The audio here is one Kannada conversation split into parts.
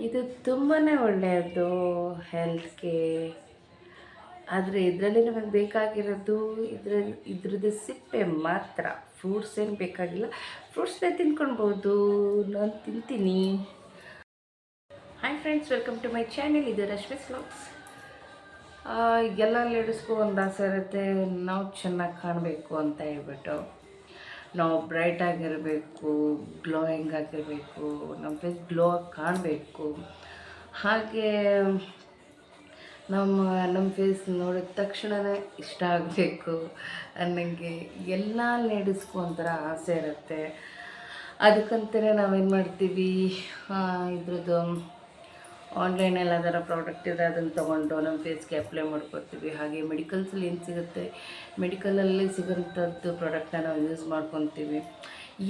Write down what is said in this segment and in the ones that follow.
ಇದು ತುಂಬಾ ಒಳ್ಳೆಯದು ಹೆಲ್ತ್ಗೆ. ಆದರೆ ಇದರಲ್ಲಿ ನಮಗೆ ಬೇಕಾಗಿರೋದು ಇದ್ರದ್ದು ಸಿಪ್ಪೆ ಮಾತ್ರ. ಫ್ರೂಟ್ಸ್ ಏನು ಬೇಕಾಗಿಲ್ಲ. ಫ್ರೂಟ್ಸ್ನೇ ತಿನ್ಕೊಳ್ಬೋದು. ನಾನು ತಿಂತೀನಿ. Hi friends, welcome to my channel. ಇದು ರಶ್ಮಿಸ್ ವ್ಲಾಗ್ಸ್. ಎಲ್ಲ ಲೇಡೀಸ್ಗೂ ಒಂದು ಆಸೆ ಇರುತ್ತೆ, ನಾವು ಚೆನ್ನಾಗಿ ಕಾಣಬೇಕು ಅಂತ ಹೇಳ್ಬಿಟ್ಟು. ನಾವು ಬ್ರೈಟ್ ಆಗಿರಬೇಕು, ಗ್ಲೋಯಿಂಗ್ ಆಗಿರಬೇಕು, ನಮ್ಮ ಫೇಸ್ ಗ್ಲೋ ಆಗಿ ಕಾಣಬೇಕು. ಹಾಗೆ ನಮ್ಮ ಫೇಸ್ ನೋಡಿದ ತಕ್ಷಣವೇ ಇಷ್ಟ ಆಗಬೇಕು ಅನ್ನಂಗೆ ಎಲ್ಲ ಲೇಡೀಸ್ಗೂ ಒಂಥರ ಆಸೆ ಇರುತ್ತೆ. ಅದಕ್ಕಂತಲೇ ನಾವೇನು ಮಾಡ್ತೀವಿ, ಇದ್ರದ್ದು ಆನ್ಲೈನಲ್ಲಿ ಅದರ ಪ್ರಾಡಕ್ಟ್ ಇದೆ, ಅದನ್ನು ತೊಗೊಂಡು ನಮ್ಮ ಫೇಸ್ಗೆ ಅಪ್ಲೈ ಮಾಡ್ಕೊತೀವಿ. ಹಾಗೆ ಮೆಡಿಕಲ್ಸಲ್ಲಿ ಏನು ಸಿಗುತ್ತೆ, ಮೆಡಿಕಲಲ್ಲಿ ಸಿಗೋಂಥದ್ದು ಪ್ರಾಡಕ್ಟನ್ನ ನಾವು ಯೂಸ್ ಮಾಡ್ಕೊತೀವಿ.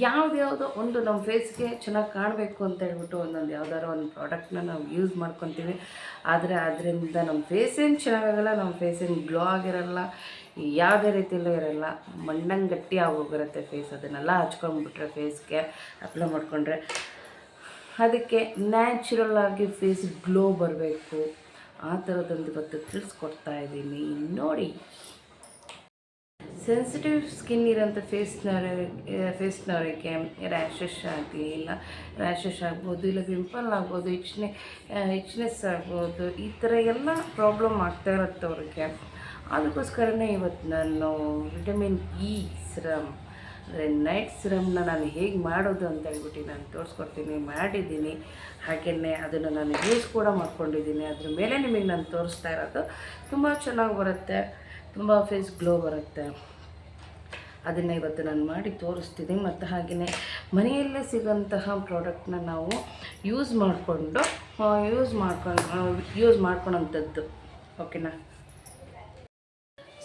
ಯಾವುದ್ಯಾವುದೋ ಒಂದು ನಮ್ಮ ಫೇಸ್ಗೆ ಚೆನ್ನಾಗಿ ಕಾಣಬೇಕು ಅಂತ ಹೇಳ್ಬಿಟ್ಟು ಒಂದೊಂದು ಯಾವ್ದಾದ್ರು ಒಂದು ಪ್ರಾಡಕ್ಟ್ನ ನಾವು ಯೂಸ್ ಮಾಡ್ಕೊತೀವಿ. ಆದರೆ ಅದರಿಂದ ನಮ್ಮ ಫೇಸ್ ಏನು ಚೆನ್ನಾಗಾಗಲ್ಲ, ನಮ್ಮ ಫೇಸ್ ಏನು ಗ್ಲೋ ಆಗಿರಲ್ಲ, ಯಾವುದೇ ರೀತಿಯಲ್ಲೂ ಇರಲ್ಲ. ಮಣ್ಣಂಗೆ ಗಟ್ಟಿ ಆಗೋಗಿರುತ್ತೆ ಫೇಸ್. ಅದನ್ನೆಲ್ಲ ಹಚ್ಕೊಂಡ್ಬಿಟ್ರೆ ಫೇಸ್ಗೆ ಅಪ್ಲೈ ಮಾಡಿಕೊಂಡ್ರೆ ಅದಕ್ಕೆ ನ್ಯಾಚುರಲ್ ಆಗಿ ಫೇಸ್ ಗ್ಲೋ ಬರಬೇಕು. ಆ ಥರದೊಂದು ಇವತ್ತು ತಿಳಿಸ್ಕೊಡ್ತಾ ಇದ್ದೀನಿ ನೋಡಿ. ಸೆನ್ಸಿಟಿವ್ ಸ್ಕಿನ್ ಇರೋಂಥ ಫೇಸ್ನವರಿಗೆ ರ್ಯಾಷಸ್ ಆಗಲಿ, ಇಲ್ಲ ರ್ಯಾಷಸ್ ಆಗ್ಬೋದು, ಇಲ್ಲ ಪಿಂಪಲ್ ಆಗ್ಬೋದು, ಇಚ್ನೆಸ್ ಆಗ್ಬೋದು, ಈ ಥರ ಎಲ್ಲ ಪ್ರಾಬ್ಲಮ್ ಆಗ್ತಾ ಇರುತ್ತೆ ಅವ್ರಿಗೆ. ಅದಕ್ಕೋಸ್ಕರನೇ ಇವತ್ತು ನಾನು ವಿಟಮಿನ್ ಇ ಸಿರಮ್, ಅಂದರೆ ನೈಟ್ ಸಿರಮ್ನ ನಾನು ಹೇಗೆ ಮಾಡೋದು ಅಂತ ಹೇಳ್ಬಿಟ್ಟು ನಾನು ತೋರಿಸ್ಕೊಡ್ತೀನಿ. ಮಾಡಿದ್ದೀನಿ, ಹಾಗೆಯೇ ಅದನ್ನು ನಾನು ಯೂಸ್ ಕೂಡ ಮಾಡ್ಕೊಂಡಿದ್ದೀನಿ. ಅದ್ರ ಮೇಲೆ ನಿಮಗೆ ನಾನು ತೋರಿಸ್ತಾ ಇರೋದು. ತುಂಬ ಚೆನ್ನಾಗಿ ಬರುತ್ತೆ, ತುಂಬ ಫೇಸ್ ಗ್ಲೋ ಬರುತ್ತೆ. ಅದನ್ನು ಇವತ್ತು ನಾನು ಮಾಡಿ ತೋರಿಸ್ತೀನಿ. ಮತ್ತು ಹಾಗೆಯೇ ಮನೆಯಲ್ಲೇ ಸಿಗೋಂತಹ ಪ್ರಾಡಕ್ಟ್ನ ನಾವು ಯೂಸ್ ಮಾಡ್ಕೊಳೋಂಥದ್ದು. ಓಕೆನಾ?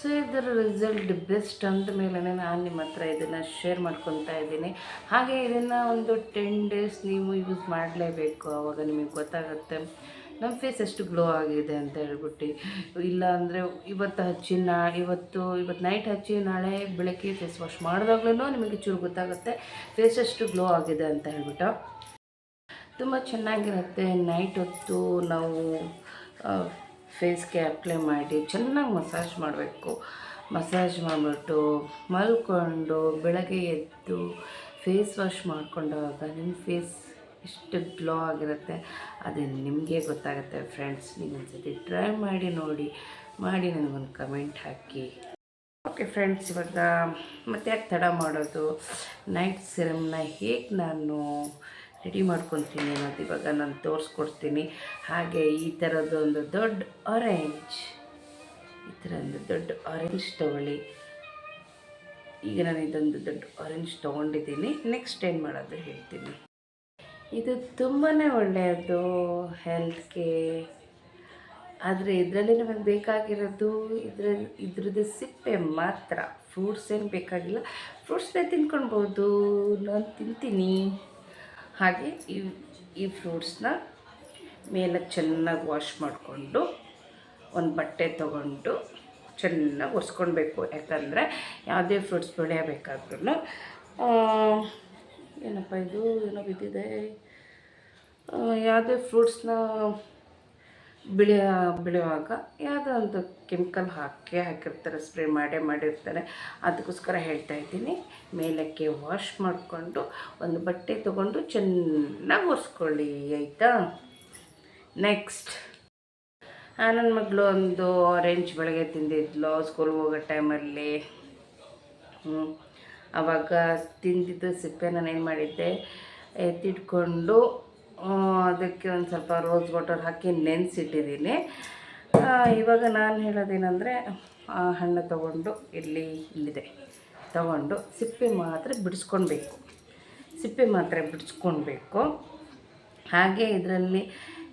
ಸೊ ಇದರ ರಿಸಲ್ಟ್ ಬೆಸ್ಟ್ ಅಂದ ಮೇಲೆ ನಾನು ನಿಮ್ಮ ಹತ್ರ ಇದನ್ನು ಶೇರ್ ಮಾಡ್ಕೊತಾ ಇದ್ದೀನಿ. ಹಾಗೆ ಇದನ್ನು ಒಂದು 10 days ನೀವು ಯೂಸ್ ಮಾಡಲೇಬೇಕು. ಆವಾಗ ನಿಮಗೆ ಗೊತ್ತಾಗುತ್ತೆ ನಮ್ಮ ಫೇಸ್ ಎಷ್ಟು ಗ್ಲೋ ಆಗಿದೆ ಅಂತ ಹೇಳ್ಬಿಟ್ಟು. ಇಲ್ಲ ಅಂದರೆ ಇವತ್ತು ನೈಟ್ ಹಚ್ಚಿ ನಾಳೆ ಬೆಳಗ್ಗೆ ಫೇಸ್ ವಾಶ್ ಮಾಡಿದಾಗ್ಲೂ ನಿಮಗೆ ಚೂರು ಗೊತ್ತಾಗುತ್ತೆ ಫೇಸ್ ಎಷ್ಟು ಗ್ಲೋ ಆಗಿದೆ ಅಂತ ಹೇಳ್ಬಿಟ್ಟು. ತುಂಬ ಚೆನ್ನಾಗಿರುತ್ತೆ. ನೈಟ್ ಹೊತ್ತು ನಾವು ಫೇಸ್ಗೆ ಅಪ್ಲೈ ಮಾಡಿ ಚೆನ್ನಾಗಿ ಮಸಾಜ್ ಮಾಡಬೇಕು. ಮಸಾಜ್ ಮಾಡಿಬಿಟ್ಟು ಮಲ್ಕೊಂಡು ಬೆಳಗ್ಗೆ ಎದ್ದು ಫೇಸ್ ವಾಶ್ ಮಾಡಿಕೊಂಡಾಗ ನಿಮ್ಮ ಫೇಸ್ ಎಷ್ಟು ಗ್ಲೋ ಆಗಿರುತ್ತೆ ಅದು ನಿಮಗೆ ಗೊತ್ತಾಗುತ್ತೆ ಫ್ರೆಂಡ್ಸ್. ನೀವು ಒಂದ್ಸತಿ ಟ್ರೈ ಮಾಡಿ ನೋಡಿ, ಮಾಡಿ ನನಗೊಂದು ಕಮೆಂಟ್ ಹಾಕಿ. ಓಕೆ ಫ್ರೆಂಡ್ಸ್, ಇವಾಗ ಮತ್ತೆ ಯಾಕೆ ತಡ ಮಾಡೋದು, ನೈಟ್ ಸಿರಮ್ನ ಹೇಗೆ ನಾನು ರೆಡಿ ಮಾಡ್ಕೊತೀನಿ ಅನ್ನೋದು ಇವಾಗ ನಾನು ತೋರಿಸ್ಕೊಡ್ತೀನಿ. ಹಾಗೆ ಈ ಥರದೊಂದು ದೊಡ್ಡ ಆರೆಂಜ್ ತೊಗೊಳ್ಳಿ. ಈಗ ನಾನು ಇದೊಂದು ದೊಡ್ಡ ಆರೆಂಜ್ ತೊಗೊಂಡಿದ್ದೀನಿ. ನೆಕ್ಸ್ಟ್ ಏನು ಮಾಡೋದು ಹೇಳ್ತೀನಿ. ಇದು ತುಂಬಾ ಒಳ್ಳೆಯದು ಹೆಲ್ತ್ಗೆ. ಆದರೆ ಇದರಲ್ಲಿ ನಮಗೆ ಬೇಕಾಗಿರೋದು ಇದ್ರದ್ದು ಸಿಪ್ಪೆ ಮಾತ್ರ. ಫ್ರೂಟ್ಸ್ ಏನು ಬೇಕಾಗಿಲ್ಲ. ಫ್ರೂಟ್ಸ್ನೇ ತಿನ್ಕೊಳ್ಬೋದು. ನಾನು ತಿಂತೀನಿ. ಹಾಗೆ ಈ ಫ್ರೂಟ್ಸ್ನ ಮೇಲೆ ಚೆನ್ನಾಗಿ ವಾಶ್ ಮಾಡಿಕೊಂಡು ಒಂದು ಬಟ್ಟೆ ತೊಗೊಂಡು ಚೆನ್ನಾಗಿ ಒರೆಸ್ಕೊಳ್ಬೇಕು. ಯಾಕಂದರೆ ಯಾವುದೇ ಫ್ರೂಟ್ಸ್ ಬೆಳೆಯಬೇಕಾದ್ರೂ ಏನಪ್ಪ ಇದು ಏನೋ ಬಿದ್ದಿದೆ, ಯಾವುದೇ ಫ್ರೂಟ್ಸ್ನ ಬೆಳೆಯುವಾಗ ಯಾವುದೋ ಒಂದು ಕೆಮಿಕಲ್ ಹಾಕಿರ್ತಾರೆ, ಸ್ಪ್ರೇ ಮಾಡಿರ್ತಾರೆ. ಅದಕ್ಕೋಸ್ಕರ ಹೇಳ್ತಾ ಇದ್ದೀನಿ. ಮೇಲಕ್ಕೆ ವಾಶ್ ಮಾಡಿಕೊಂಡು ಒಂದು ಬಟ್ಟೆ ತೊಗೊಂಡು ಚೆನ್ನಾಗಿ ಒರೆಸ್ಕೊಳ್ಳಿ, ಆಯಿತಾ? ನೆಕ್ಸ್ಟ್ ನನ್ನ ಮಗಳು ಒಂದು ಆರೆಂಜ್ ಬೆಳಗ್ಗೆ ತಿಂದಿದ್ಲು ಸ್ಕೂಲ್ಗೆ ಹೋಗೋ ಟೈಮಲ್ಲಿ. ಆವಾಗ ತಿಂದಿದ್ದು ಸಿಪ್ಪೆ ನಾನು ಏನು ಮಾಡಿದ್ದೆ, ಎತ್ತಿಟ್ಕೊಂಡು ಅದಕ್ಕೆ ಒಂದು ಸ್ವಲ್ಪ ರೋಸ್ ವಾಟರ್ ಹಾಕಿ ನೆನೆಸಿಟ್ಟಿದ್ದೀನಿ. ಇವಾಗ ನಾನು ಹೇಳೋದೇನೆಂದರೆ, ಹಣ್ಣು ತೊಗೊಂಡು ಇಲ್ಲಿದೆ ತೊಗೊಂಡು ಸಿಪ್ಪೆ ಮಾತ್ರ ಬಿಡಿಸ್ಕೊಳ್ಬೇಕು. ಹಾಗೆ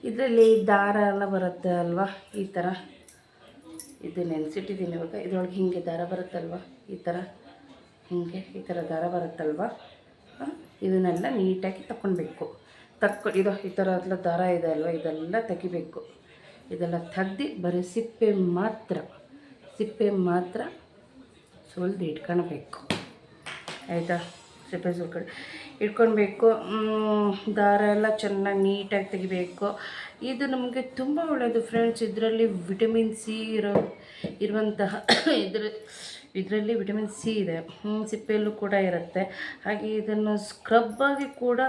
ಇದರಲ್ಲಿ ದಾರ ಎಲ್ಲ ಬರುತ್ತೆ ಅಲ್ವಾ, ಈ ಥರ ಇದು ನೆನೆಸಿಟ್ಟಿದ್ದೀನಿ. ಇವಾಗ ಇದರೊಳಗೆ ಹೀಗೆ ದಾರ ಬರುತ್ತಲ್ವ, ಈ ಥರ ದಾರ ಬರುತ್ತಲ್ವ, ಇದನ್ನೆಲ್ಲ ನೀಟಾಗಿ ತಗೊಳ್ಬೇಕು. ಈ ಥರ ಎಲ್ಲ ದಾರ ಇದೆ ಅಲ್ವ, ಇದೆಲ್ಲ ತೆಗಿಬೇಕು. ಇದೆಲ್ಲ ತೆಗ್ದು ಬರೀ ಸಿಪ್ಪೆ ಮಾತ್ರ ಸುಲಿದು ಇಟ್ಕೊಳ್ಬೇಕು, ಆಯಿತಾ? ಸಿಪ್ಪೆ ಇಟ್ಕೊಳ್ಬೇಕು. ದಾರ ಎಲ್ಲ ಚೆನ್ನಾಗಿ ನೀಟಾಗಿ ತೆಗಿಬೇಕು. ಇದು ನಮಗೆ ತುಂಬ ಒಳ್ಳೆಯದು ಫ್ರೆಂಡ್ಸ್. ಇದರಲ್ಲಿ ವಿಟಮಿನ್ ಸಿ ಇರುವಂತಹ ಇದರಲ್ಲಿ ವಿಟಮಿನ್ ಸಿ ಇದೆ. ಸಿಪ್ಪೆಯಲ್ಲೂ ಕೂಡ ಇರುತ್ತೆ. ಹಾಗೆ ಇದನ್ನು ಸ್ಕ್ರಬ್ಬಾಗಿ ಕೂಡ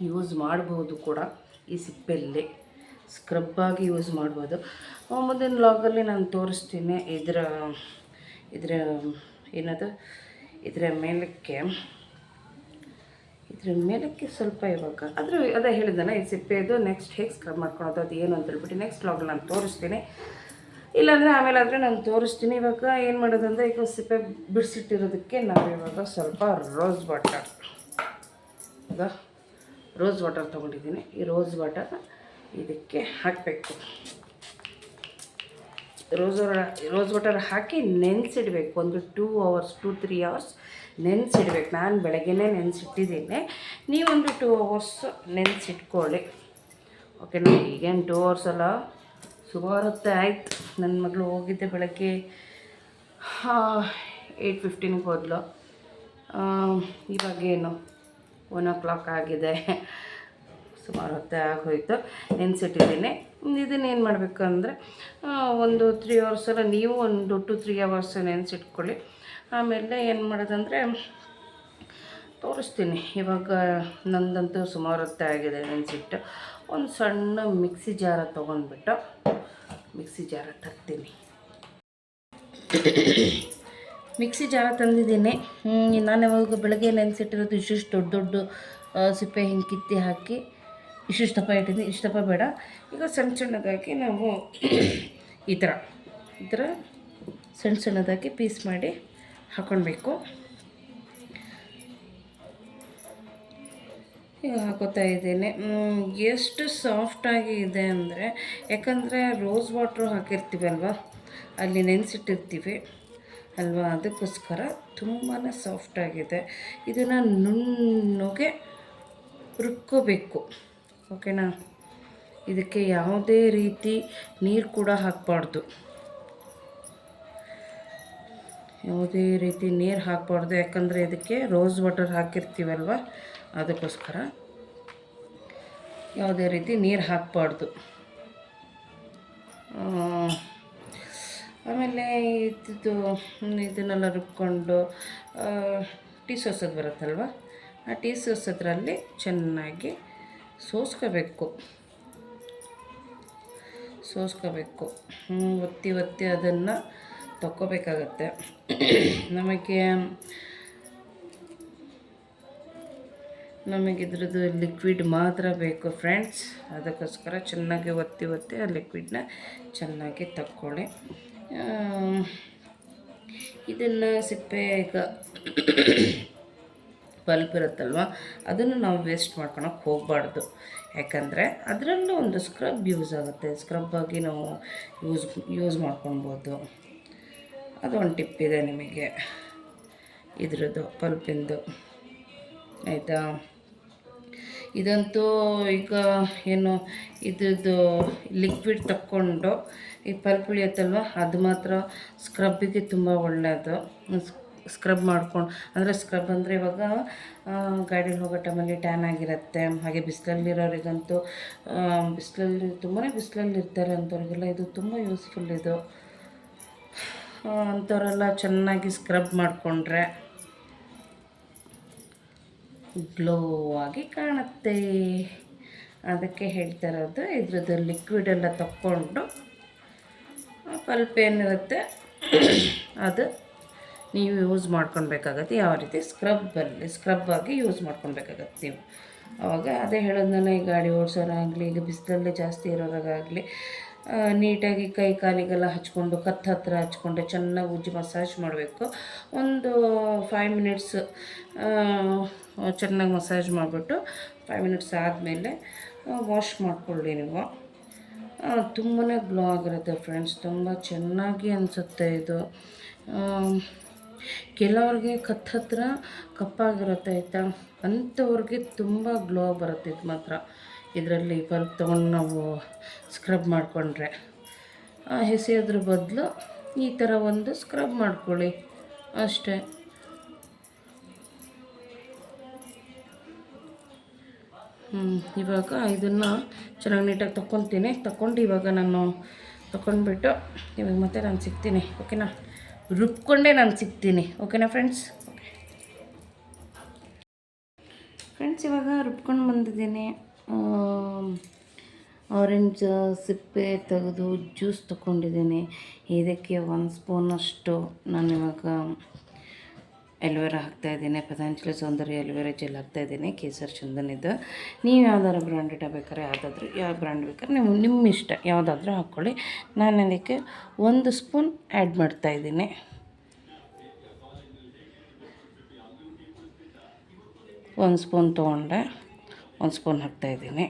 ಯೂಸ್ ಮಾಡ್ಬೋದು ಕೂಡ. ಈ ಸಿಪ್ಪೆಯಲ್ಲಿ ಸ್ಕ್ರಬ್ಬಾಗಿ ಯೂಸ್ ಮಾಡ್ಬೋದು. ಮುಂದಿನ ವ್ಲಾಗಲ್ಲಿ ನಾನು ತೋರಿಸ್ತೀನಿ ಇದರ ಏನದು ಇದರ ಮೇಲಕ್ಕೆ ಸ್ವಲ್ಪ ಇವಾಗ ಅದೇ ಹೇಳಿದ್ದಾನೆ ಈ ಸಿಪ್ಪೆದು ನೆಕ್ಸ್ಟ್ ಹೇಗೆ ಸ್ಕ್ರಬ್ ಮಾಡ್ಕೊಳೋದು ಅದು ಏನು ಅಂತ ಹೇಳ್ಬಿಟ್ಟು ನೆಕ್ಸ್ಟ್ ವ್ಲಾಗಲ್ಲಿ ನಾನು ತೋರಿಸ್ತೀನಿ. ಇಲ್ಲಾಂದರೆ ಆಮೇಲಾದರೆ ನಾನು ತೋರಿಸ್ತೀನಿ. ಇವಾಗ ಏನು ಮಾಡೋದಂದರೆ ಈಗ ಸಿಪ್ಪೆ ಬಿಡಿಸಿಟ್ಟಿರೋದಕ್ಕೆ ನಾವು ಇವಾಗ ಸ್ವಲ್ಪ ರೋಸ್ ವಾಟರ್ ತೊಗೊಂಡಿದ್ದೀನಿ. ಈ ರೋಸ್ ವಾಟರ್ ಇದಕ್ಕೆ ಹಾಕಬೇಕು. ರೋಸ್ ವಾಟರ್ ಹಾಕಿ ನೆನೆಸಿಡಬೇಕು. ಒಂದು 2-3 ಅವರ್ಸ್ ನೆನೆಸಿಡ್ಬೇಕು. ನಾನು ಬೆಳಗ್ಗೆನೇ ನೆನೆಸಿಟ್ಟಿದ್ದೀನಿ. ನೀವೊಂದು 2 ಅವರ್ಸ್ ನೆನೆಸಿಟ್ಕೊಳ್ಳಿ. ಓಕೆನಾ? ಈಗೇನು 2 ಅವರ್ಸ್ ಅಲ್ಲ, ಸುಮಾರು ಹೊತ್ತು ಆಯಿತು. ನನ್ನ ಮಗಳು ಹೋಗಿದ್ದೆ ಬೆಳಗ್ಗೆ 8:15ಗೆ ಹೋದ್ಲು. ಇವಾಗೇನು 1 o'clock ಆಗಿದೆ. ಸುಮಾರು ಹೊತ್ತೇ ಆಗೋಯ್ತು. ನೆನೆಸಿಟ್ಟಿದ್ದೀನಿ. ಇದನ್ನೇನು ಮಾಡಬೇಕು ಅಂದರೆ ಒಂದು 3 ಅವರ್ಸ್ ಅಲ್ಲ, ನೀವು ಒಂದು 2-3 ಅವರ್ಸ್ ನೆನೆಸಿಟ್ಕೊಳ್ಳಿ. ಆಮೇಲೆ ಏನು ಮಾಡೋದಂದರೆ ತೋರಿಸ್ತೀನಿ. ಇವಾಗ ನಂದಂತೂ ಸುಮಾರು ಹೊತ್ತೇ ಆಗಿದೆ ನೆನೆಸಿಟ್ಟು. ಒಂದು ಸಣ್ಣ ಮಿಕ್ಸಿ ಜಾರ ತೊಗೊಂಡ್ಬಿಟ್ಟು ಮಿಕ್ಸಿ ಜಾರ ತರ್ತೀನಿ. ಮಿಕ್ಸಿ ಜಾರ ತಂದಿದ್ದೀನಿ. ನಾನು ಯಾವಾಗ ಬೆಳಗ್ಗೆ ನೆನೆಸಿಟ್ಟಿರೋದು ಇಷ್ಟಿಷ್ಟು ದೊಡ್ಡ ಸಿಪ್ಪೆ ಹಿಂಗೆ ಕಿತ್ತಿ ಹಾಕಿ ಇಷ್ಟಿಷ್ಟು ದಪ್ಪ ಇಟ್ಟಿದ್ದೀನಿ. ಇಷ್ಟು ದಪ್ಪ ಬೇಡ. ಈಗ ಸಣ್ಣದಾಗಿ ನಾವು ಈ ಥರ ಸಣ್ಣದಾಗಿ ಪೀಸ್ ಮಾಡಿ ಹಾಕ್ಕೊಳ್ಬೇಕು. ಈಗ ಹಾಕೋತಾ ಇದ್ದೀನಿ. ಎಷ್ಟು ಸಾಫ್ಟಾಗಿ ಇದೆ ಅಂದರೆ, ಯಾಕಂದರೆ ರೋಸ್ ವಾಟ್ರು ಹಾಕಿರ್ತೀವಲ್ವ, ಅಲ್ಲಿ ನೆನೆಸಿಟ್ಟಿರ್ತೀವಿ ಅಲ್ವಾ, ಅದಕ್ಕೋಸ್ಕರ ತುಂಬಾ ಸಾಫ್ಟಾಗಿದೆ. ಇದನ್ನು ನುಣ್ಣಗೆ ರುಬ್ಕೋಬೇಕು. ಓಕೆನಾ? ಇದಕ್ಕೆ ಯಾವುದೇ ರೀತಿ ನೀರು ಕೂಡ ಹಾಕಬಾರ್ದು. ಯಾಕಂದರೆ ಇದಕ್ಕೆ ರೋಸ್ ವಾಟರ್ ಹಾಕಿರ್ತೀವಲ್ವ, ಅದಕ್ಕೋಸ್ಕರ ಯಾವುದೇ ರೀತಿ ನೀರು ಹಾಕಬಾರ್ದು. ಆಮೇಲೆ ಇದನ್ನೆಲ್ಲ ರುಬ್ಕೊಂಡು ಟೀ ಸೋಸೋದು ಬರುತ್ತಲ್ವ, ಆ ಟೀ ಸೋಸೋದ್ರಲ್ಲಿ ಚೆನ್ನಾಗಿ ಸೋಸ್ಕೋಬೇಕು. ಒತ್ತಿ ಅದನ್ನು ತಕ್ಕೋಬೇಕಾಗತ್ತೆ. ನಮಗೆ ಇದ್ರದ್ದು ಲಿಕ್ವಿಡ್ ಮಾತ್ರ ಬೇಕು ಫ್ರೆಂಡ್ಸ್. ಅದಕ್ಕೋಸ್ಕರ ಚೆನ್ನಾಗಿ ಒತ್ತಿ ಆ ಲಿಕ್ವಿಡ್ನ ಚೆನ್ನಾಗಿ ತಕ್ಕೊಳ್ಳಿ. ಇದನ್ನು ಸಿಪ್ಪೆ ಈಗ ಪಲ್ಪ್ ಇರುತ್ತಲ್ವ, ಅದನ್ನು ನಾವು ವೇಸ್ಟ್ ಮಾಡ್ಕೊಳಕ್ಕೆ ಹೋಗಬಾರ್ದು. ಯಾಕಂದರೆ ಅದರಲ್ಲೂ ಒಂದು ಸ್ಕ್ರಬ್ ಯೂಸ್ ಆಗುತ್ತೆ. ಸ್ಕ್ರಬ್ಬಾಗಿ ನಾವು ಯೂಸ್ ಮಾಡ್ಕೊಳ್ಬೋದು. ಅದೊಂದು ಟಿಪ್ ಇದೆ ನಿಮಗೆ ಇದ್ರದ್ದು ಪಲ್ಪಿಂದು, ಆಯಿತಾ? ಇದಂತೂ ಈಗ ಏನು ಇದ್ರದ್ದು ಲಿಕ್ವಿಡ್ ತಕ್ಕೊಂಡು ಈ ಪಲ್ಪ್ ಇಳಿಯುತ್ತಲ್ವ, ಅದು ಮಾತ್ರ ಸ್ಕ್ರಬ್ಬಿಗೆ ತುಂಬ ಒಳ್ಳೆಯದು. ಸ್ಕ್ರಬ್ ಮಾಡ್ಕೊಂಡು ಸ್ಕ್ರಬ್ ಅಂದರೆ ಇವಾಗ ಗಾಡೀಲಿ ಹೋಗೋ ಟೈಮಲ್ಲಿ ಟ್ಯಾನ್ ಆಗಿರುತ್ತೆ. ಹಾಗೆ ಬಿಸಿಲಲ್ಲಿರೋರಿಗಂತೂ ತುಂಬಾ ಬಿಸಿಲಲ್ಲಿ ಇರ್ತಾರೆ ಅಂಥವ್ರಿಗೆಲ್ಲ ಇದು ತುಂಬ ಯೂಸ್ಫುಲ್. ಇದು ಅಂಥವರೆಲ್ಲ ಚೆನ್ನಾಗಿ ಸ್ಕ್ರಬ್ ಮಾಡಿಕೊಂಡ್ರೆ ಗ್ಲೋ ಆಗಿ ಕಾಣುತ್ತೆ. ಅದಕ್ಕೆ ಹೇಳ್ತಾ ಇರೋದು. ಇದ್ರದ್ದು ಲಿಕ್ವಿಡ್ ಎಲ್ಲ ತಕ್ಕೊಂಡು ಪಲ್ಪ್ ಏನಿರುತ್ತೆ ಅದು ನೀವು ಯೂಸ್ ಮಾಡ್ಕೊಳ್ಬೇಕಾಗತ್ತೆ. ಯಾವ ರೀತಿ ಸ್ಕ್ರಬ್ಬಾಗಿ ಯೂಸ್ ಮಾಡ್ಕೊಳ್ಬೇಕಾಗತ್ತೆ ನೀವು. ಆವಾಗ ಅದೇ ಹೇಳೋದನ್ನ, ಈ ಗಾಡಿ ಓಡಿಸೋರಾಗಲಿ, ಈಗ ಬಿಸಿಲಲ್ಲೇ ಜಾಸ್ತಿ ಇರೋರಾಗಲಿ, ನೀಟಾಗಿ ಕೈ ಕಾಲಿಗೆಲ್ಲ ಹಚ್ಕೊಂಡು ಹತ್ರ ಹಚ್ಕೊಂಡು ಚೆನ್ನಾಗಿ ಉಜ್ಜಿ ಮಸಾಜ್ ಮಾಡಬೇಕು. ಒಂದು 5 ಮಿನಿಟ್ಸ್ ಚೆನ್ನಾಗಿ ಮಸಾಜ್ ಮಾಡಿಬಿಟ್ಟು 5 ಮಿನಿಟ್ಸ್ ಆದಮೇಲೆ ವಾಶ್ ಮಾಡ್ಕೊಳ್ಳಿ ನೀವು. ತುಂಬಾ ಗ್ಲೋ ಆಗಿರುತ್ತೆ ಫ್ರೆಂಡ್ಸ್. ತುಂಬ ಚೆನ್ನಾಗಿ ಅನಿಸುತ್ತೆ ಇದು. ಕೆಲವ್ರಿಗೆ ಹತ್ರ ಕಪ್ಪಾಗಿರುತ್ತೆ, ಆಯಿತಾ? ಅಂಥವ್ರಿಗೆ ತುಂಬ ಗ್ಲೋ ಬರುತ್ತೆ. ಇದು ಮಾತ್ರ ಇದರಲ್ಲಿ ಪಲ್ಪ್ ತೊಗೊಂಡು ನಾವು ಸ್ಕ್ರಬ್ ಮಾಡಿಕೊಂಡ್ರೆ, ಎಸೆಯೋದ್ರ ಬದಲು ಈ ಥರ ಒಂದು ಸ್ಕ್ರಬ್ ಮಾಡ್ಕೊಳ್ಳಿ ಅಷ್ಟೇ. ಇವಾಗ ಇದನ್ನು ಚೆನ್ನಾಗಿ ನೀಟಾಗಿ ತಗೊತೀನಿ. ತಗೊಂಡು ಇವಾಗ ನಾನು ತಗೊಂಡ್ಬಿಟ್ಟು ಇವಾಗ ಮತ್ತೆ ನಾನು ಸಿಗ್ತೀನಿ. ಓಕೆನಾ, ರುಬ್ಕೊಂಡೇ ನಾನು ಸಿಗ್ತೀನಿ. ಓಕೆನಾ ಫ್ರೆಂಡ್ಸ್. ಇವಾಗ ರುಬ್ಕೊಂಡು ಬಂದಿದ್ದೀನಿ. ಆರೆಂಜ್ ಸಿಪ್ಪೆ ತೆಗೆದು ಜ್ಯೂಸ್ ತೊಗೊಂಡಿದ್ದೀನಿ. ಇದಕ್ಕೆ 1 ಸ್ಪೂನಷ್ಟು ನಾನು ಇವಾಗ ಎಲೋವೆರಾ ಹಾಕ್ತಾಯಿದ್ದೀನಿ. ಪತಂಜಲಿ ಸೌಂದರ್ಯ ಎಲೋವೆರಾ ಜೆಲ್ ಹಾಕ್ತಾಯಿದ್ದೀನಿ, ಕೇಸರ್ ಚಂದನಿದ್ದು. ನೀವು ಯಾವ್ದಾದ್ರು ಬ್ರ್ಯಾಂಡ್ ಇಡಬೇಕಾದ್ರೆ ಯಾವ ಬ್ರ್ಯಾಂಡ್ ಬೇಕಾದ್ರೆ ನಿಮ್ಮ ಇಷ್ಟ ಯಾವುದಾದ್ರೂ ಹಾಕ್ಕೊಳ್ಳಿ. ನಾನು ಅದಕ್ಕೆ 1 ಸ್ಪೂನ್ ಆ್ಯಡ್ ಮಾಡ್ತಾಯಿದ್ದೀನಿ. ಒಂದು ಸ್ಪೂನ್ ತೊಗೊಂಡೆ, 1 ಸ್ಪೂನ್ ಹಾಕ್ತಾಯಿದ್ದೀನಿ.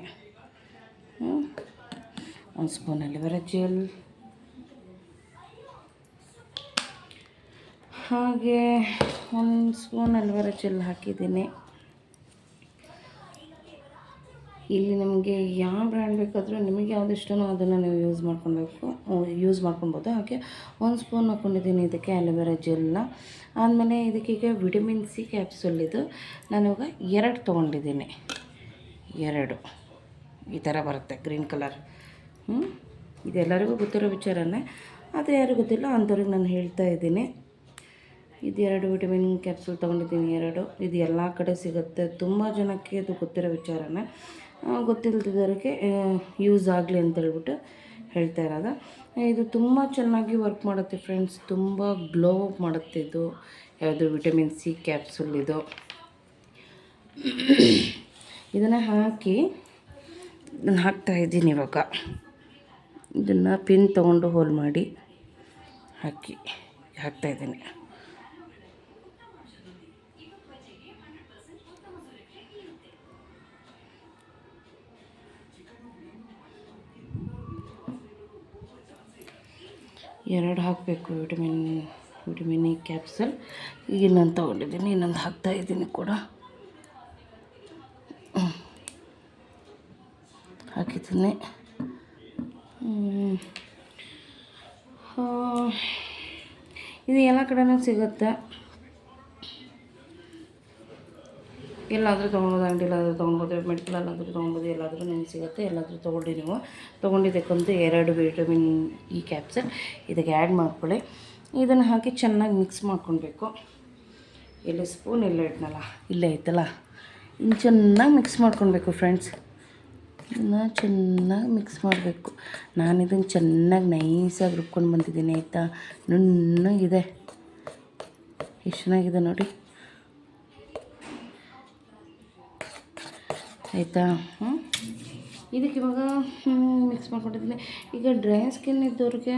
1 ಸ್ಪೂನ್ ಎಲೋವೆರಾ ಜೆಲ್, ಹಾಗೆ 1 ಸ್ಪೂನ್ ಎಲೋವೆರಾ ಜೆಲ್ ಹಾಕಿದ್ದೀನಿ. ಇಲ್ಲಿ ನಮಗೆ ಯಾವ ಬ್ರ್ಯಾಂಡ್ ಬೇಕಾದರೂ ನಿಮಗೆ ಯಾವ್ದು ಇಷ್ಟನೋ ಅದನ್ನು ನೀವು ಯೂಸ್ ಮಾಡ್ಕೊಬೋದು. ಹಾಗೆ 1 ಸ್ಪೂನ್ ಹಾಕ್ಕೊಂಡಿದ್ದೀನಿ ಇದಕ್ಕೆ ಎಲೋವೆರಾ ಜೆಲ್ನ. ಆದಮೇಲೆ ಇದಕ್ಕೀಗ ವಿಟಮಿನ್ ಸಿ ಕ್ಯಾಪ್ಸೂಲ್ ಇದು ನಾನಿವಾಗ 2 ತೊಗೊಂಡಿದ್ದೀನಿ. 2 ಈ ಥರ ಬರುತ್ತೆ ಗ್ರೀನ್ ಕಲರ್. ಇದೆಲ್ಲರಿಗೂ ಗೊತ್ತಿರೋ ವಿಚಾರನೇ, ಆದರೆ ಯಾರಿಗೂ ಗೊತ್ತಿಲ್ಲ ಅಂಥವ್ರಿಗೆ ನಾನು ಹೇಳ್ತಾ ಇದ್ದೀನಿ. ಇದು 2 ವಿಟಮಿನ್ ಕ್ಯಾಪ್ಸೂಲ್ ತೊಗೊಂಡಿದ್ದೀನಿ. 2 ಇದು ಎಲ್ಲ ಕಡೆ ಸಿಗುತ್ತೆ. ತುಂಬ ಜನಕ್ಕೆ ಇದು ಗೊತ್ತಿರೋ ವಿಚಾರನೇ, ಗೊತ್ತಿಲ್ಲದವರಿಗೆ ಯೂಸ್ ಆಗಲಿ ಅಂತೇಳ್ಬಿಟ್ಟು ಹೇಳ್ತಾ ಇರೋದು. ಇದು ತುಂಬ ಚೆನ್ನಾಗಿ ವರ್ಕ್ ಮಾಡುತ್ತೆ ಫ್ರೆಂಡ್ಸ್. ತುಂಬ ಗ್ಲೋ ಅಪ್ ಮಾಡುತ್ತೆ ಇದು ಯಾವುದು ವಿಟಮಿನ್ ಸಿ ಕ್ಯಾಪ್ಸೂಲ್ ಇದು. ಇದನ್ನು ನಾನು ಹಾಕ್ತಾಯಿದ್ದೀನಿ. ಇವಾಗ ಇದನ್ನು ಪಿನ್ ತೊಗೊಂಡು ಹೋಲ್ ಮಾಡಿ ಹಾಕ್ತಾಯಿದ್ದೀನಿ. ಎರಡು ಹಾಕಬೇಕು ವಿಟಮಿನ್ ಇ ಕ್ಯಾಪ್ಸೂಲ್. ಈಗ ಇನ್ನೊಂದು ತೊಗೊಂಡಿದ್ದೀನಿ, ಇನ್ನೊಂದು ಹಾಕ್ತಾಯಿದ್ದೀನಿ ಕೂಡ. ಹಾಕಿದ್ದೀನಿ. ಇದು ಎಲ್ಲ ಕಡೆನೂ ಸಿಗುತ್ತೆ. ಎಲ್ಲಾದರೂ ತೊಗೊಳ್ಬೋದು, ಅಂಗಡಿಲಾದರೂ ತೊಗೊಳ್ಬೋದು, ಮೆಡಿಕಲಲ್ಲಾದರೂ ತೊಗೊಳ್ಬೋದು, ಎಲ್ಲಾದರೂ ನಿಮ್ಗೆ ಸಿಗುತ್ತೆ. ಎಲ್ಲಾದರೂ ತೊಗೊಂಡು ನೀವು ತೊಗೊಂಡಿದ್ದಕ್ಕಂತೂ 2 ವಿಟಮಿನ್ ಇ ಕ್ಯಾಪ್ಸೂಲ್ ಇದಕ್ಕೆ ಆ್ಯಡ್ ಮಾಡ್ಕೊಳ್ಳಿ. ಇದನ್ನು ಹಾಕಿ ಚೆನ್ನಾಗಿ ಮಿಕ್ಸ್ ಮಾಡ್ಕೊಳ್ಬೇಕು. ಎಲ್ಲಿ ಸ್ಪೂನ್ ಎಲ್ಲ ಇಟ್ನಲ್ಲ, ಇಲ್ಲೇ ಐತಲ್ಲ, ಇನ್ನು ಚೆನ್ನಾಗಿ ಮಿಕ್ಸ್ ಮಾಡ್ಕೊಳ್ಬೇಕು ಫ್ರೆಂಡ್ಸ್. ಇದನ್ನು ಚೆನ್ನಾಗಿ ಮಿಕ್ಸ್ ಮಾಡಬೇಕು. ನಾನು ಇದನ್ನು ಚೆನ್ನಾಗಿ ನೈಸಾಗಿ ರುಬ್ಕೊಂಡು ಬಂದಿದ್ದೀನಿ ಆಯಿತಾ. ನುಣ್ಣಗಿದೆ, ಎಷ್ಟು ಚೆನ್ನಾಗಿದೆ ನೋಡಿ ಆಯಿತಾ. ಇದಕ್ಕೆ ಇವಾಗ ಮಿಕ್ಸ್ ಮಾಡ್ಕೊಂಡಿದ್ದೀನಿ. ಈಗ ಡ್ರೈ ಸ್ಕಿನ್ ಇದ್ದವ್ರಿಗೆ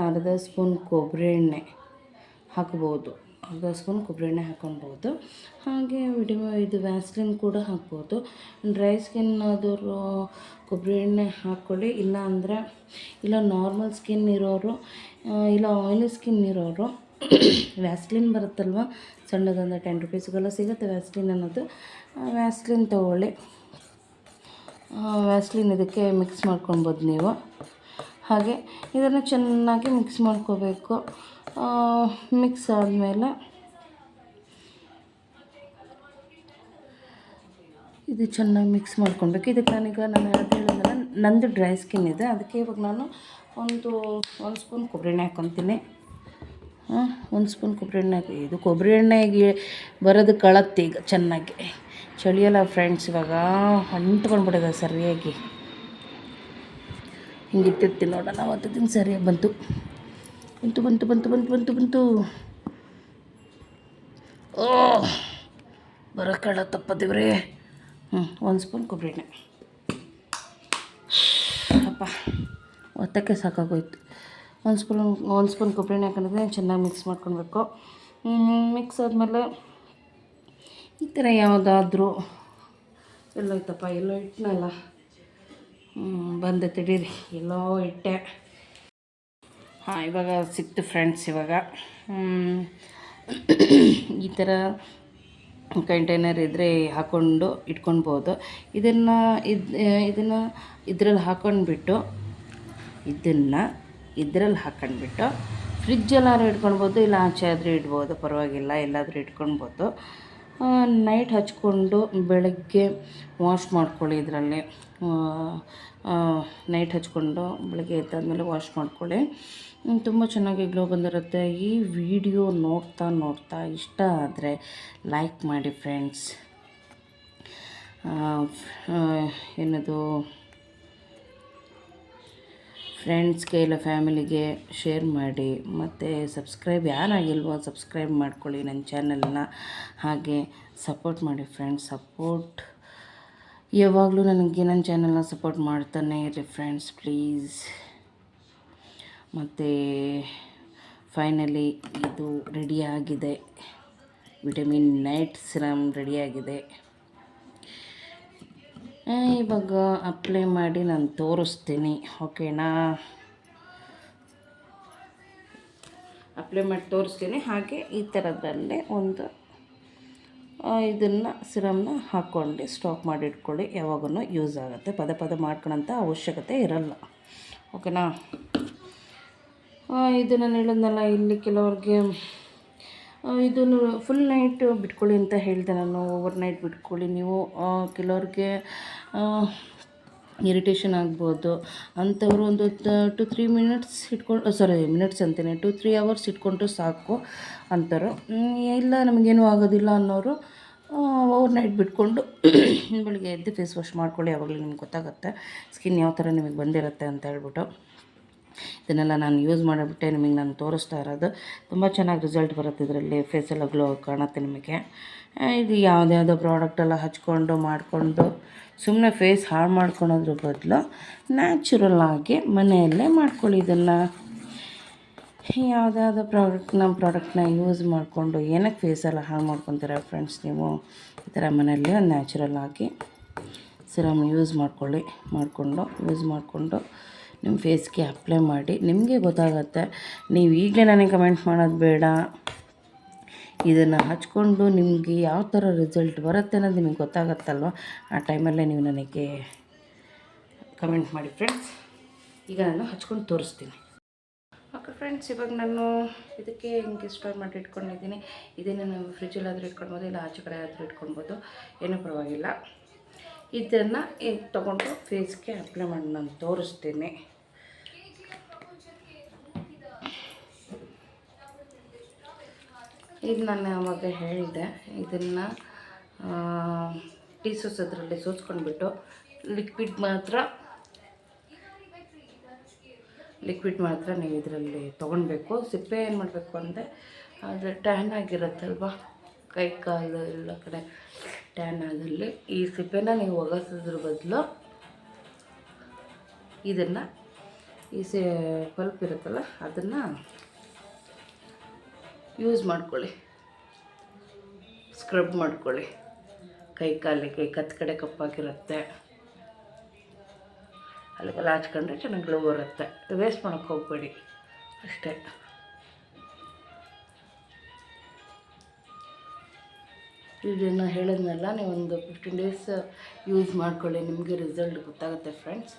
ಅರ್ಧ ಸ್ಪೂನ್ ಕೊಬ್ಬರಿ ಎಣ್ಣೆ ಹಾಕ್ಬೋದು. ಹಾಕ್ಕೊಳ್ಬೋದು. ಹಾಗೆ ಇದು ವ್ಯಾಸ್ಲಿನ್ ಕೂಡ ಹಾಕ್ಬೋದು. ಡ್ರೈ ಸ್ಕಿನ್ ಆದವರು ಕೊಬ್ಬರಿ ಎಣ್ಣೆ ಹಾಕ್ಕೊಳ್ಳಿ. ಇಲ್ಲ ನಾರ್ಮಲ್ ಸ್ಕಿನ್ ಇರೋರು, ಇಲ್ಲ ಆಯಿಲಿ ಸ್ಕಿನ್ ಇರೋರು ವ್ಯಾಸ್ಲಿನ್ ಬರುತ್ತಲ್ವ ಸಣ್ಣದೊಂದು 10 ರೂಪೀಸ್ಗೆಲ್ಲ ಸಿಗುತ್ತೆ ವ್ಯಾಸ್ಲಿನ್ ಅನ್ನೋದು. ವ್ಯಾಸ್ಲಿನ್ ತೊಗೊಳ್ಳಿ. ವ್ಯಾಸ್ಲಿನ್ ಇದಕ್ಕೆ ಮಿಕ್ಸ್ ಮಾಡ್ಕೊಬೋದು ನೀವು. ಹಾಗೆ ಇದನ್ನು ಚೆನ್ನಾಗಿ ಮಿಕ್ಸ್ ಮಾಡ್ಕೋಬೇಕು. ಮಿಕ್ಸ್ ಆದಮೇಲೆ ಇದು ಚೆನ್ನಾಗಿ ಮಿಕ್ಸ್ ಮಾಡ್ಕೊಳ್ಬೇಕು. ಇದಕ್ಕೆ ನಾನು ಹೇಳಿದ್ನಲ್ಲ, ನಂದು ಡ್ರೈ ಸ್ಕಿನ್ ಇದೆ, ಅದಕ್ಕೆ ಇವಾಗ ನಾನು ಒಂದು ಸ್ಪೂನ್ ಕೊಬ್ಬರಿ ಎಣ್ಣೆ ಹಾಕ್ಕೊತೀನಿ. 1 ಸ್ಪೂನ್ ಕೊಬ್ಬರಿ ಎಣ್ಣೆ ಹಾಕಿ. ಇದು ಕೊಬ್ಬರಿ ಎಣ್ಣೆಗೆ ಬರೋದು ಕಳತ್ತೆ ಈಗ ಚೆನ್ನಾಗಿ. ಚಳಿಯಲ್ಲ ಫ್ರೆಂಡ್ಸ್, ಇವಾಗ ಅಂಟ್ಕೊಂಡ್ಬಿಟ್ಟಿದೆ ಸರಿಯಾಗಿ. ಹಿಂಗಿಟ್ಟಿರ್ತೀನಿ ನೋಡೋಣ, ಅವತ್ತು ದಿನ ಸರಿಯಾಗಿ ಬಂತು. ಓ ಬರೋ ಕಳ ತಪ್ಪದಿವ್ರಿ. 1 ಸ್ಪೂನ್ ಕೊಬ್ಬರಿ ಎಣ್ಣೆ ಅಪ್ಪ ಒತ್ತಕ್ಕೆ ಸಾಕಾಗೋಯ್ತು. 1 ಸ್ಪೂನ್ ಕೊಬ್ಬರಿ ಎಣ್ಣೆ ಹಾಕೊಂಡಿದ್ರೆ ಚೆನ್ನಾಗಿ ಮಿಕ್ಸ್ ಮಾಡ್ಕೊಳ್ಬೇಕು. ಮಿಕ್ಸ್ ಆದಮೇಲೆ ಈ ಥರ ಯಾವುದಾದ್ರೂ ಎಲ್ಲೋ ಇಟ್ಟನಲ್ಲ, ಬಂದೆ ತಡೀರಿ, ಎಲ್ಲೋ ಇಟ್ಟೆ. ಇವಾಗ ಸಿಕ್ತು ಫ್ರೆಂಡ್ಸ್. ಇವಾಗ ಈ ಥರ ಕಂಟೈನರ್ ಇದ್ದರೆ ಹಾಕ್ಕೊಂಡು ಇಟ್ಕೊಳ್ಬೋದು. ಇದನ್ನು ಇದ್ರಲ್ಲಿ ಹಾಕ್ಕೊಂಡ್ಬಿಟ್ಟು ಫ್ರಿಜ್ಜಲ್ಲಾದ್ರೂ ಇಟ್ಕೊಳ್ಬೋದು, ಇಲ್ಲ ಆಚೆ ಆದರೂ ಇಡ್ಬೋದು, ಪರವಾಗಿಲ್ಲ, ಎಲ್ಲಾದರೂ ಇಟ್ಕೊಳ್ಬೋದು. ನೈಟ್ ಹಚ್ಕೊಂಡು ಬೆಳಗ್ಗೆ ವಾಶ್ ಮಾಡ್ಕೊಳ್ಳಿ. ಇದರಲ್ಲಿ ನೈಟ್ ಹಚ್ಕೊಂಡು ಬೆಳಗ್ಗೆ ಎದ್ದಾದಮೇಲೆ ವಾಶ್ ಮಾಡ್ಕೊಳ್ಳಿ. ತುಂಬ ಚೆನ್ನಾಗಿ ಗ್ಲೋ ಬಂದಿರುತ್ತೆ. ಈ ವಿಡಿಯೋ ನೋಡ್ತಾ ಇಷ್ಟ ಆದರೆ ಲೈಕ್ ಮಾಡಿ ಫ್ರೆಂಡ್ಸ್. ಏನದು ಫ್ರೆಂಡ್ಸ್ಗೆ ಇಲ್ಲ ಫ್ಯಾಮಿಲಿಗೆ ಶೇರ್ ಮಾಡಿ. ಮತ್ತು ಸಬ್ಸ್ಕ್ರೈಬ್ ಯಾರಾಗಿಲ್ವೋ ಸಬ್ಸ್ಕ್ರೈಬ್ ಮಾಡ್ಕೊಳ್ಳಿ ನನ್ನ ಚಾನಲ್ನ. ಹಾಗೆ ಸಪೋರ್ಟ್ ಮಾಡಿ ಫ್ರೆಂಡ್ಸ್. ಸಪೋರ್ಟ್ ಯಾವಾಗಲೂ ನನಗೆ ನನ್ನ ಚಾನಲ್ನ ಸಪೋರ್ಟ್ ಮಾಡ್ತಾನೆ ಇರಿ ಫ್ರೆಂಡ್ಸ್ ಪ್ಲೀಸ್. ಮತ್ತು ಫೈನಲಿ ಇದು ರೆಡಿಯಾಗಿದೆ. ವಿಟಮಿನ್ ನೈಟ್ ಸಿರಮ್ ರೆಡಿಯಾಗಿದೆ. ಇವಾಗ ಅಪ್ಲೈ ಮಾಡಿ ನಾನು ತೋರಿಸ್ತೀನಿ, ಓಕೆನಾ? ಅಪ್ಲೈ ಮಾಡಿ ತೋರಿಸ್ತೀನಿ. ಹಾಗೆ ಈ ಥರದಲ್ಲೇ ಒಂದು ಇದನ್ನು ಸಿರಮ್ನ ಹಾಕ್ಕೊಂಡು ಸ್ಟಾಕ್ ಮಾಡಿ ಇಟ್ಕೊಳ್ಳಿ. ಯಾವಾಗೂ ಯೂಸ್ ಆಗುತ್ತೆ. ಪದೇ ಮಾಡ್ಕೊಳ್ಳೋಂಥ ಅವಶ್ಯಕತೆ ಇರಲ್ಲ, ಓಕೆನಾ? ಇದು ನಾನು ಹೇಳಿದ್ನಲ್ಲ, ಇಲ್ಲಿ ಕೆಲವ್ರಿಗೆ ಇದನ್ನು ಫುಲ್ ನೈಟ್ ಬಿಟ್ಕೊಳ್ಳಿ ಅಂತ ಹೇಳಿದೆ ನಾನು. ಓವರ್ ನೈಟ್ ಬಿಟ್ಕೊಳ್ಳಿ ನೀವು. ಕೆಲವ್ರಿಗೆ ಇರಿಟೇಷನ್ ಆಗ್ಬೋದು. ಅಂಥವ್ರು ಒಂದು 2-3 ಮಿನಿಟ್ಸ್ ಮಿನಿಟ್ಸ್ ಅಂತೀನಿ, 2-3 ಅವರ್ಸ್ ಇಟ್ಕೊಂಡ್ರೆ ಸಾಕು ಅಂತಾರೆ. ಇಲ್ಲ ನಮಗೇನೂ ಆಗೋದಿಲ್ಲ ಅನ್ನೋರು ಓವರ್ ನೈಟ್ ಬಿಟ್ಕೊಂಡು ಬೆಳಿಗ್ಗೆ ಎದ್ದು ಫೇಸ್ ವಾಶ್ ಮಾಡ್ಕೊಳ್ಳಿ. ಯಾವಾಗಲೂ ನಿಮ್ಗೆ ಗೊತ್ತಾಗುತ್ತೆ ಸ್ಕಿನ್ ಯಾವ ಥರ ನಿಮಗೆ ಬಂದಿರುತ್ತೆ ಅಂತ ಹೇಳ್ಬಿಟ್ಟು. ಇದನ್ನೆಲ್ಲ ನಾನು ಯೂಸ್ ಮಾಡಿಬಿಟ್ಟೆ ನಿಮಗೆ ನಾನು ತೋರಿಸ್ತಾ ಇರೋದು. ತುಂಬ ಚೆನ್ನಾಗಿ ರಿಸಲ್ಟ್ ಬರುತ್ತೆ ಇದರಲ್ಲಿ. ಫೇಸೆಲ್ಲ ಗ್ಲೋ ಕಾಣುತ್ತೆ ನಿಮಗೆ. ಇದು ಯಾವುದ್ಯಾವುದೋ ಪ್ರಾಡಕ್ಟೆಲ್ಲ ಹಚ್ಕೊಂಡು ಮಾಡಿಕೊಂಡು ಸುಮ್ಮನೆ ಫೇಸ್ ಹಾಳು ಮಾಡ್ಕೊಳೋದ್ರ ಬದಲು ನ್ಯಾಚುರಲ್ಲಾಗಿ ಮನೆಯಲ್ಲೇ ಮಾಡ್ಕೊಳ್ಳಿ. ಇದನ್ನು ಯಾವುದ್ಯಾವುದೋ ಪ್ರಾಡಕ್ಟ್ನ ಯೂಸ್ ಮಾಡಿಕೊಂಡು ಏನಕ್ಕೆ ಫೇಸೆಲ್ಲ ಹಾಳು ಮಾಡ್ಕೊತೀರ ಫ್ರೆಂಡ್ಸ್ ನೀವು? ಈ ಥರ ಮನೆಯಲ್ಲೇ ಒಂದು ನ್ಯಾಚುರಲ್ಲಾಗಿ ಸಿರಮ್ ಯೂಸ್ ಮಾಡಿಕೊಂಡು ನಿಮ್ಮ ಫೇಸ್ಗೆ ಅಪ್ಲೈ ಮಾಡಿ. ನಿಮಗೆ ಗೊತ್ತಾಗುತ್ತೆ. ನೀವು ಈಗಲೇ ನನಗೆ ಕಮೆಂಟ್ ಮಾಡೋದು ಬೇಡ. ಇದನ್ನು ಹಚ್ಕೊಂಡು ನಿಮಗೆ ಯಾವ ಥರ ರಿಸಲ್ಟ್ ಬರುತ್ತೆ ಅನ್ನೋದು ನಿಮಗೆ ಗೊತ್ತಾಗತ್ತಲ್ವ, ಆ ಟೈಮಲ್ಲೇ ನೀವು ನನಗೆ ಕಮೆಂಟ್ ಮಾಡಿ ಫ್ರೆಂಡ್ಸ್. ಈಗ ನಾನು ಹಚ್ಕೊಂಡು ತೋರಿಸ್ತೀನಿ. ಓಕೆ ಫ್ರೆಂಡ್ಸ್, ಇವಾಗ ನಾನು ಇದಕ್ಕೆ ಹಿಂಗೆ ಸ್ಟೋರ್ ಮಾಡಿ ಇಟ್ಕೊಂಡಿದ್ದೀನಿ. ಇದನ್ನು ನಾವು ಫ್ರಿಜ್ಜಲ್ಲಾದರೂ ಇಟ್ಕೊಳ್ಬೋದು, ಇಲ್ಲ ಆಚೆ ಕಡೆ ಆದರೂ ಇಟ್ಕೊಳ್ಬೋದು, ಏನೂ ಪರವಾಗಿಲ್ಲ. ಇದನ್ನು ಈಗ ತೊಗೊಂಡು ಫೇಸ್ಗೆ ಅಪ್ಲೈ ಮಾಡಿ ನಾನು ತೋರಿಸ್ತೀನಿ. ಇದು ನಾನು ಆವಾಗ ಹೇಳಿದೆ, ಇದನ್ನು ಟೀ ಸೋಸೋದ್ರಲ್ಲಿ ಸೋಸ್ಕೊಂಡ್ಬಿಟ್ಟು ಲಿಕ್ವಿಡ್ ಮಾತ್ರ ನೀವು ಇದರಲ್ಲಿ ತೊಗೊಳ್ಬೇಕು. ಸಿಪ್ಪೆ ಏನು ಮಾಡಬೇಕು ಅಂದರೆ ಅದು ಟ್ಯಾನ್ ಆಗಿರುತ್ತಲ್ವ, ಕೈ ಕಾಲು ಎಲ್ಲ ಕಡೆ ಟ್ಯಾನ್ ಆದಲ್ಲಿ ಈ ಸಿಪ್ಪೆನ ನೀವು ಒಗೆಸೋದ್ರ ಬದಲು ಇದನ್ನು ಪಲ್ಪ್ ಇರುತ್ತಲ್ಲ ಅದನ್ನು ಯೂಸ್ ಮಾಡ್ಕೊಳ್ಳಿ. ಸ್ಕ್ರಬ್ ಮಾಡ್ಕೊಳ್ಳಿ ಕೈ ಕಾಲಿಗೆ. ಕತ್ತು ಕಡೆ ಕಪ್ಪಾಗಿರುತ್ತೆ, ಅಲ್ಲಿಗೆಲ್ಲ ಹಚ್ಕೊಂಡ್ರೆ ಚೆನ್ನಾಗಿ ಗ್ಲೋ ಬರುತ್ತೆ. ವೇಸ್ಟ್ ಮಾಡೋಕ್ಕೆ ಹೋಗಬೇಡಿ ಅಷ್ಟೇ. ಇದನ್ನು ಹೇಳಿದ್ನಲ್ಲ, ನೀವು ಒಂದು 15 ಡೇಸ್ ಯೂಸ್ ಮಾಡ್ಕೊಳ್ಳಿ, ನಿಮಗೆ ರಿಸಲ್ಟ್ ಗೊತ್ತಾಗುತ್ತೆ ಫ್ರೆಂಡ್ಸ್.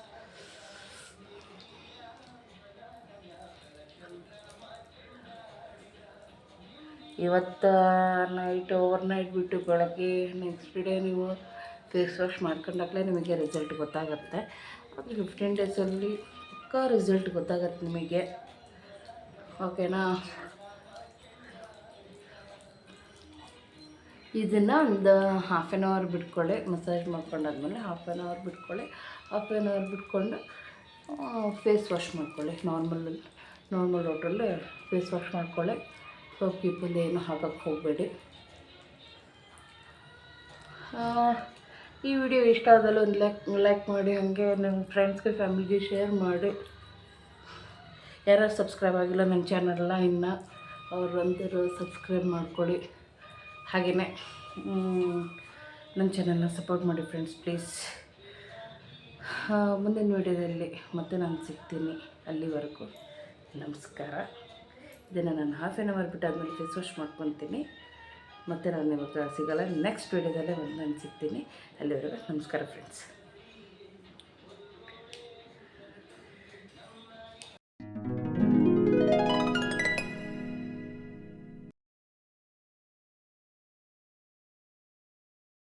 ಇವತ್ತು ಓವರ್ ನೈಟ್ ಬಿಟ್ಟು ಬೆಳಗ್ಗೆ ನೆಕ್ಸ್ಟ್ ಡೇ ನೀವು ಫೇಸ್ ವಾಶ್ ಮಾಡ್ಕೊಂಡಾಗಲೇ ನಿಮಗೆ ರಿಸಲ್ಟ್ ಗೊತ್ತಾಗುತ್ತೆ. ಅದು 15 ಡೇಸಲ್ಲಿ ಪಕ್ಕಾ ರಿಸಲ್ಟ್ ಗೊತ್ತಾಗುತ್ತೆ ನಿಮಗೆ, ಓಕೆನಾ? ಇದನ್ನು ಒಂದು ಹಾಫ್ ಆನ್ ಅವರ್ ಬಿಟ್ಕೊಳ್ಳಿ. ಮಸಾಜ್ ಮಾಡ್ಕೊಂಡಾದ್ಮೇಲೆ ಹಾಫ್ ಆನ್ ಅವರ್ ಬಿಟ್ಕೊಂಡು ಫೇಸ್ ವಾಶ್ ಮಾಡ್ಕೊಳ್ಳಿ. ನಾರ್ಮಲ್ ವಾಟ್ರಲ್ಲಿ ಫೇಸ್ ವಾಶ್ ಮಾಡ್ಕೊಳ್ಳಿ. ಸೋಪ್ ಗೀಪಲ್ಲಿ ಏನು ಹಾಕಕ್ಕೆ ಹೋಗಬೇಡಿ. ಈ ವಿಡಿಯೋ ಇಷ್ಟ ಆದಲ್ಲಿ ಒಂದು ಲೈಕ್ ಮಾಡಿ, ಹಾಗೆ ನಿಮ್ಮ ಫ್ರೆಂಡ್ಸ್ಗೆ ಫ್ಯಾಮಿಲಿಗೆ ಶೇರ್ ಮಾಡಿ. ಯಾರು ಸಬ್ಸ್ಕ್ರೈಬ್ ಆಗಿಲ್ಲ ನನ್ನ ಚಾನಲ್ನ ಇನ್ನು, ಅವ್ರಂತರೂ ಸಬ್ಸ್ಕ್ರೈಬ್ ಮಾಡ್ಕೊಳ್ಳಿ. ಹಾಗೆಯೇ ನನ್ನ ಚಾನಲ್ನ ಸಪೋರ್ಟ್ ಮಾಡಿ ಫ್ರೆಂಡ್ಸ್ ಪ್ಲೀಸ್. ಮುಂದಿನ ವಿಡಿಯೋದಲ್ಲಿ ಮತ್ತೆ ನಾನು ಸಿಗ್ತೀನಿ. ಅಲ್ಲಿವರೆಗೂ ನಮಸ್ಕಾರ. ಇದನ್ನು ನಾನು ಹಾಫ್ ಆನ್ ಅವರ್ ಬಿಟ್ಟಾದ್ಮೇಲೆ ಫೇಸ್ ವಾಶ್ ಮಾಡ್ಕೊತೀನಿ. ಮತ್ತು ನಾನು ಇವಾಗ ಸಿಗೋಲ್ಲ, ನೆಕ್ಸ್ಟ್ ವಿಡಿಯೋದಲ್ಲೇ ನಾನು ಸಿಗ್ತೀನಿ. ಅಲ್ಲಿವರೆಗೂ ನಮಸ್ಕಾರ ಫ್ರೆಂಡ್ಸ್.